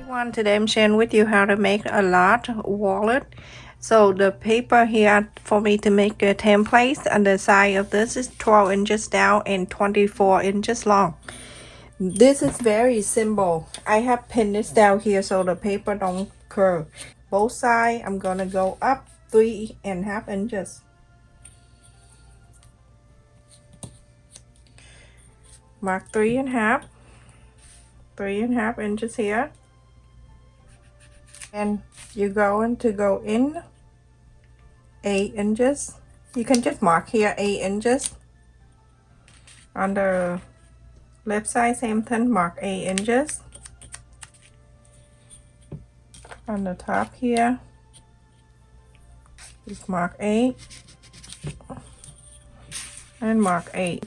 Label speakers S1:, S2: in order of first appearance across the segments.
S1: everyone, today I'm sharing with you how to make a large wallet. So the paper here for me to make a template, and the size of this is 12 inches down and 24 inches long. This is very simple. I have pinned this down here so the paper don't curve. Both sides I'm gonna go up 3.5 inches. Mark 3.5 inches here. And you're going to go in 8 inches. You can just mark here 8 inches. On the left side, same thing, mark 8 inches. On the top here, just mark 8 and mark 8.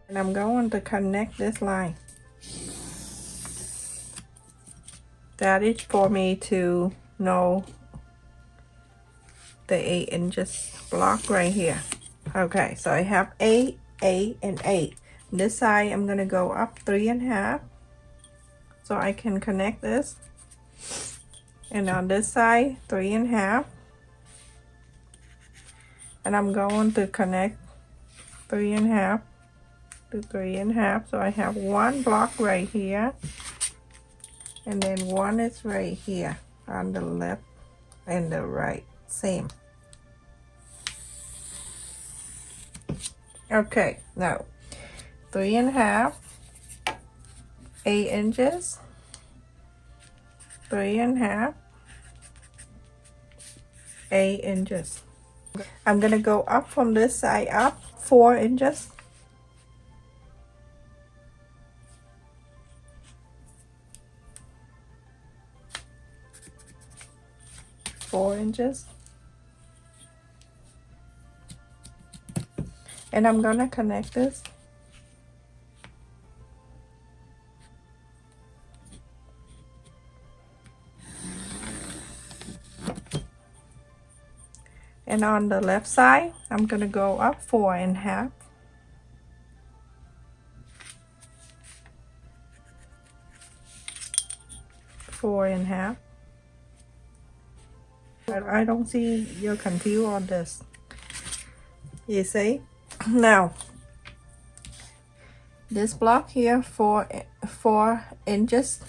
S1: And I'm going to connect this line. That is for me to know the 8 inches block right here. Okay, so I have 8, 8, and 8. This side I'm gonna go up 3.5 so I can connect this. And on this side, 3.5. And I'm going to connect 3.5 to 3.5. So I have one block right here. And then one is right here on the left and the right, same. Okay, now 3.5, 8 inches, 3.5, 8 inches. I'm gonna go up from this side up 4 inches. 4 inches. And I'm gonna connect this. And on the left side, I'm gonna go up 4.5. But I don't see you're confused on this. You see? Now, this block here, 4 inches.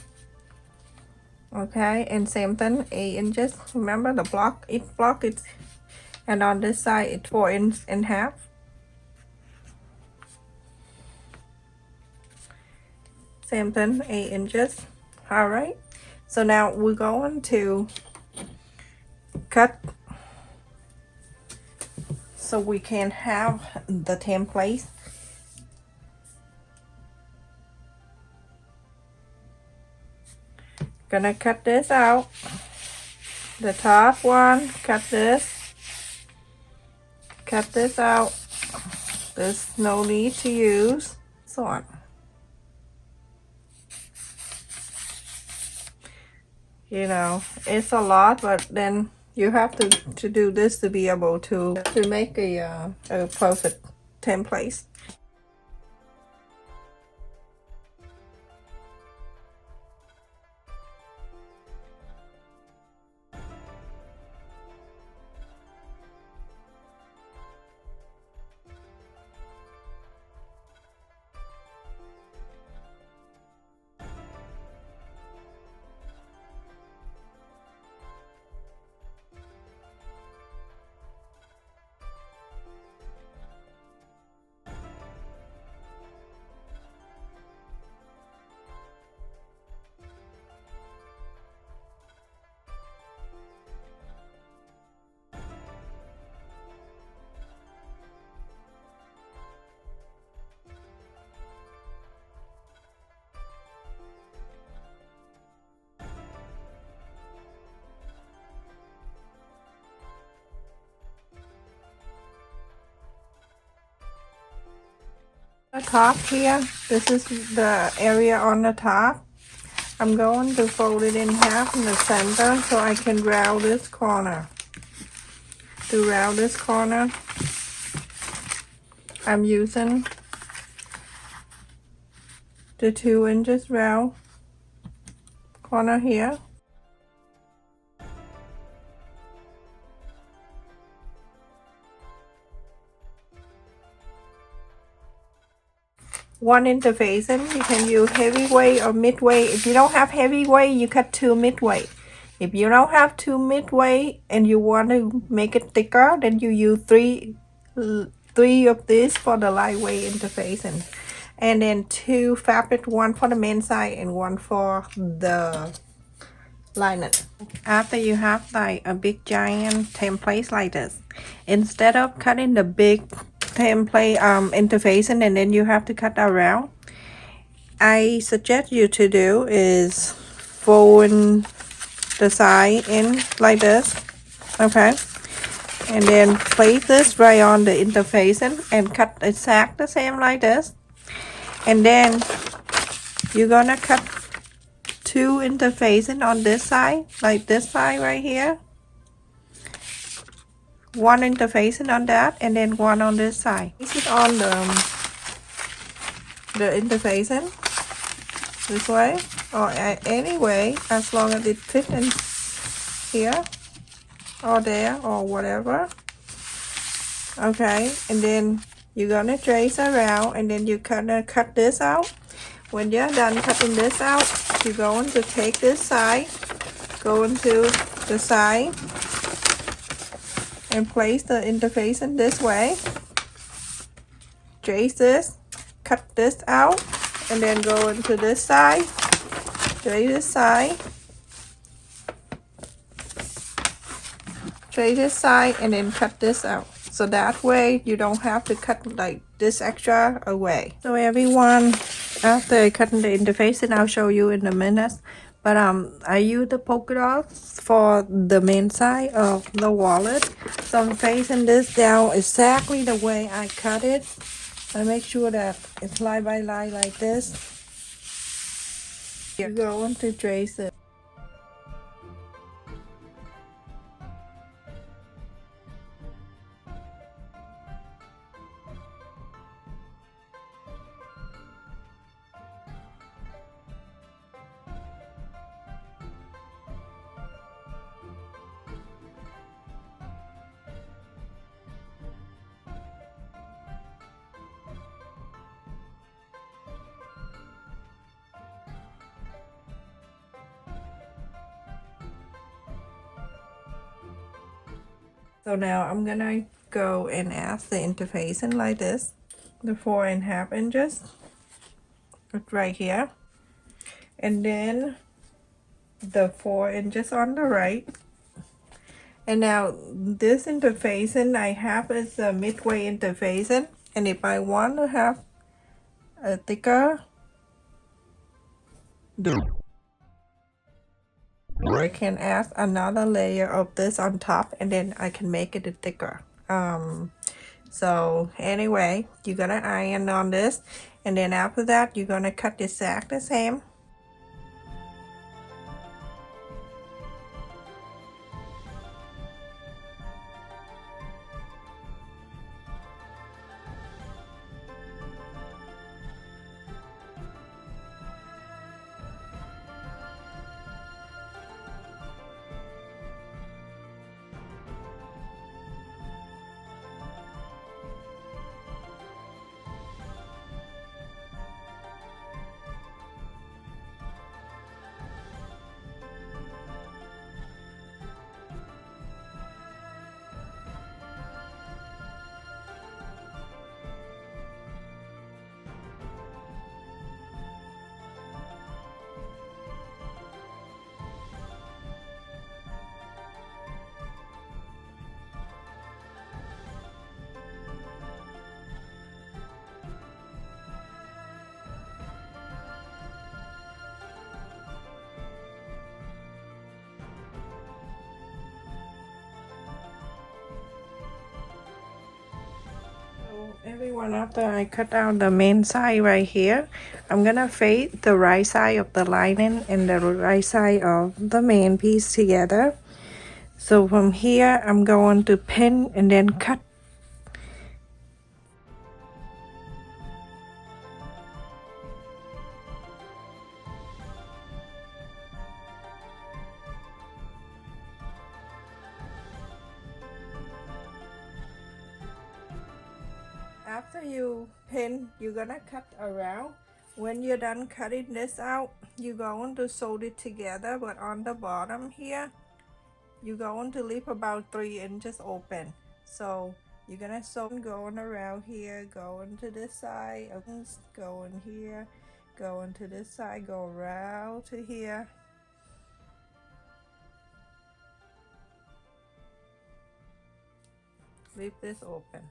S1: Okay, and same thing, 8 inches. Remember the block, each block is, and on this side it's 4.5. Same thing, 8 inches. All right. So now we're going to cut so we can have the template. Gonna cut this out. The top one, cut this. Cut this out. There's no need to use this one. You know, it's a lot, but then you have to do this to be able to make a perfect template. The top here, this is the area on the top. I'm going to fold it in half in the center so I can round this corner. To round this corner, I'm using the 2 inches round corner here. One interfacing, you can use heavyweight or midweight. If you don't have heavyweight, you cut 2 midweight. If you don't have 2 midweight and you want to make it thicker, then you use three of this for the lightweight interfacing. And then 2 fabric, one for the main side and one for the linen. After you have like a big giant template like this, instead of cutting the big template interfacing and then you have to cut around, I suggest you to do is fold the side in like this, okay, and then place this right on the interfacing and cut exact the same like this. And then you're gonna cut 2 interfacing on this side, like this side right here, 1 interfacing on that, and then 1 on this side. This is on the interfacing this way or any way, as long as it fits in here or there or whatever. Okay, and then you're gonna trace around and then you're gonna cut this out. When you're done cutting this out, you're going to take this side, go into the side and place the interfacing this way. Trace this, cut this out, and then go into this side, trace this side, trace this side, and then cut this out. So that way you don't have to cut like this extra away. So everyone, after cutting the interfacing, I'll show you in a minute. But I use the polka dots for the main side of the wallet. So I'm facing this down exactly the way I cut it. I make sure that it's line by line like this. You're going to trace it. So now I'm gonna go and add the interfacing like this, the 4.5 inches right here, and then the 4 inches on the right. And now this interfacing I have is a midway interfacing, and if I want to have a thicker, I can add another layer of this on top and then I can make it thicker. So anyway, you're gonna iron on this, and then after that you're gonna cut exact the same. Everyone, after I cut out the main side right here, I'm gonna fade the right side of the lining and the right side of the main piece together. So from here I'm going to pin and then cut. after you pin, you're gonna cut around. When you're done cutting this out, you're going to sew it together, but on the bottom here, you're going to leave about 3 inches open. So you're gonna sew going around here, going to this side, going here, going to this side, go around to here. Leave this open.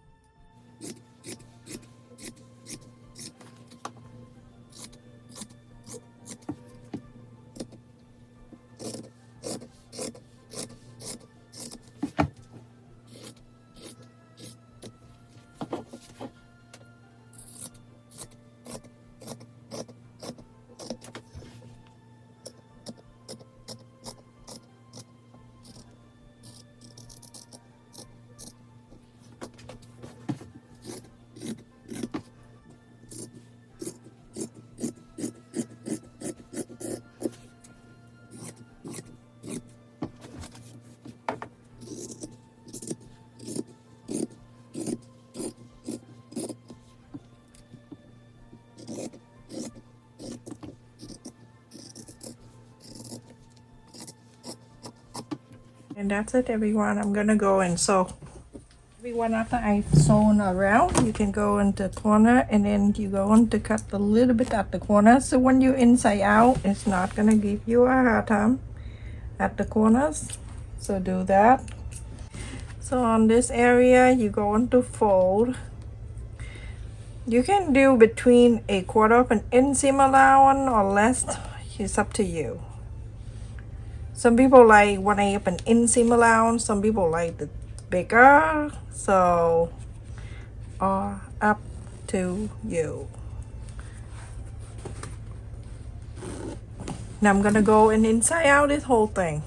S1: And that's it, everyone. I'm gonna go and sew. Everyone, after I sewn around, you can go into the corner, and then you go on to cut a little bit at the corner. So when you inside out, it's not gonna give you a hard time at the corners. So do that. So on this area, you go on to fold. You can do between 1/4 of an inch seam allowance or less. It's up to you. Some people like 1/8 of an inch seam allowance. Some people like the bigger. So up to you. Now I'm gonna go and inside out this whole thing.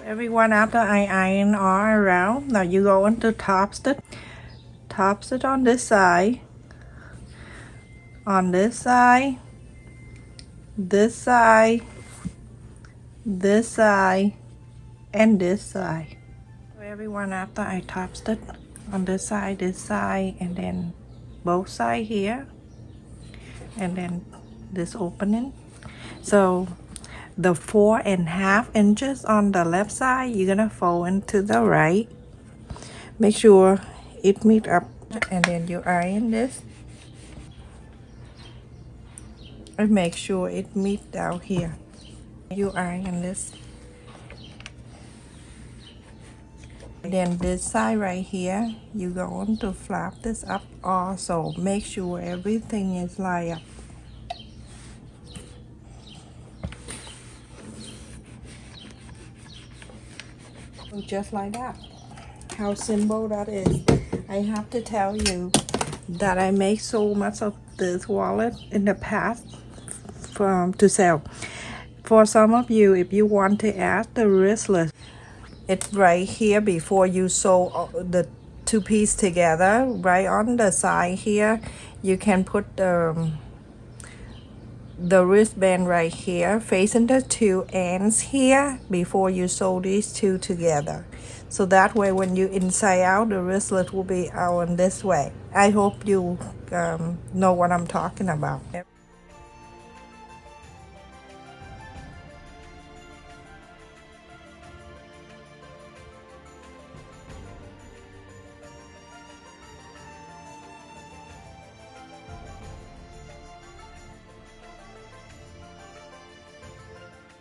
S1: Everyone, after I iron all around, now you go into top stitch on this side, this side, this side, this side, and this side. So everyone, after I top stitch on this side, and then both sides here, and then this opening. So the 4.5 inches on the left side, you're gonna fold into the right. Make sure it meet up, and then you iron this. And make sure it meet down here. You iron this. Then this side right here, you're going to flap this up also. Make sure everything is lined up. Just like that. How simple that is. I have to tell you that I make so much of this wallet in the past to sell. For some of you, if you want to add the bracelet, it's right here before you sew the 2 pieces together. Right on the side here, you can put the wristband right here facing the 2 ends here before you sew these 2 together. So that way when you inside out, the wristlet will be out this way. I hope you know what I'm talking about.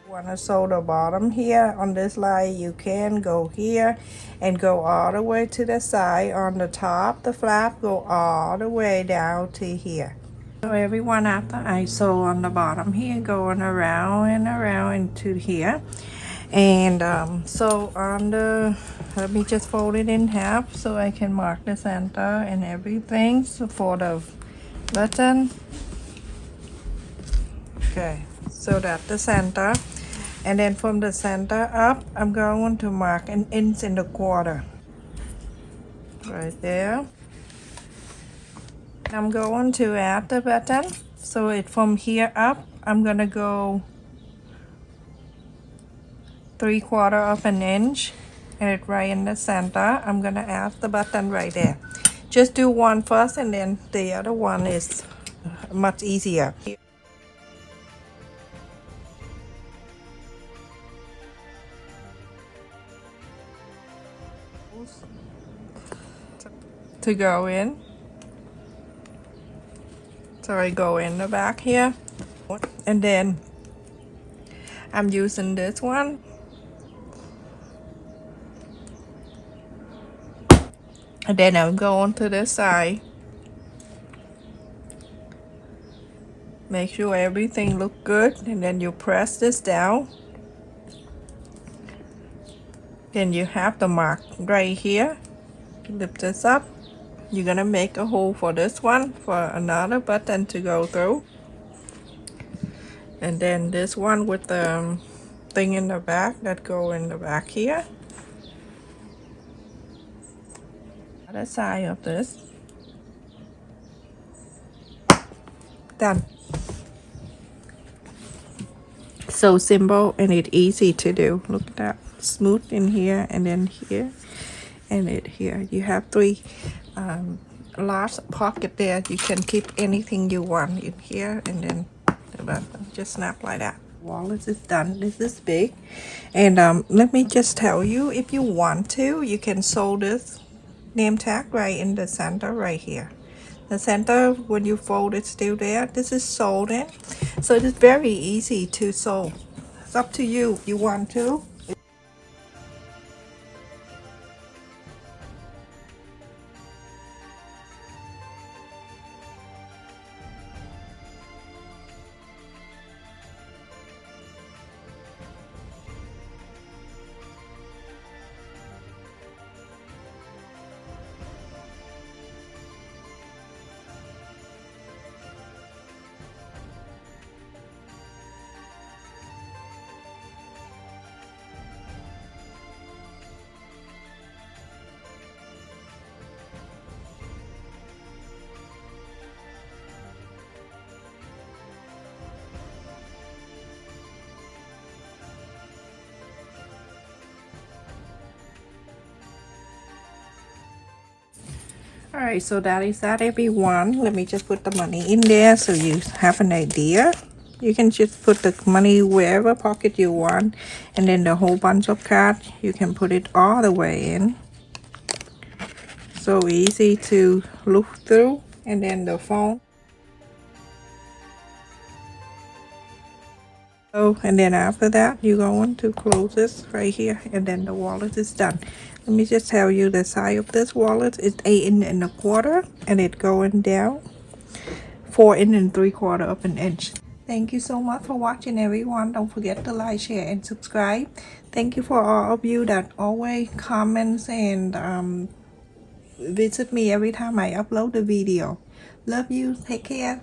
S1: Want to sew the bottom here on this line, you can go here and go all the way to the side. On the top, the flap go all the way down to here. So everyone, after I sew on the bottom here, going around and around into here, And so on the, let me just fold it in half so I can mark the center and everything. So for the button, okay, so that's the center. And then from the center up, I'm going to mark an inch and a quarter right there. I'm going to add the button. So it from here up, I'm gonna go 3/4 of an inch, and it right in the center. I'm gonna add the button right there. Just do one first, and then the other one is much easier. To go in. So I go in the back here, and then I'm using this one. And then I'm going to this side. Make sure everything look good, and then you press this down. Then you have the mark right here. Lift this up. You're gonna make a hole for this one for another button to go through. And then this one with the thing in the back that go in the back here. Other side of this. Done. So simple, and it's easy to do. Look at that. Smooth in here, and then here, and it here. You have 3 large pocket there. You can keep anything you want in here, and then the button just snap like that. Wallet is done. This is big. And let me just tell you, if you want to, you can sew this name tag right in the center right here. The center, when you fold it, still there. This is sewed in, so it's very easy to sew. It's up to you if you want to. Alright, so that is that, everyone. Let me just put the money in there so you have an idea. You can just put the money wherever pocket you want, and then the whole bunch of cards, you can put it all the way in. So easy to look through. And then the phone. Oh, and then after that, you're going to close this right here, and then the wallet is done. Let me just tell you the size of this wallet is 8 1/4, and it going down 4 3/4 of an inch. Thank you so much for watching, everyone. Don't forget to like, share, and subscribe. Thank you for all of you that always comments and visit me every time I upload a video. Love you. Take care.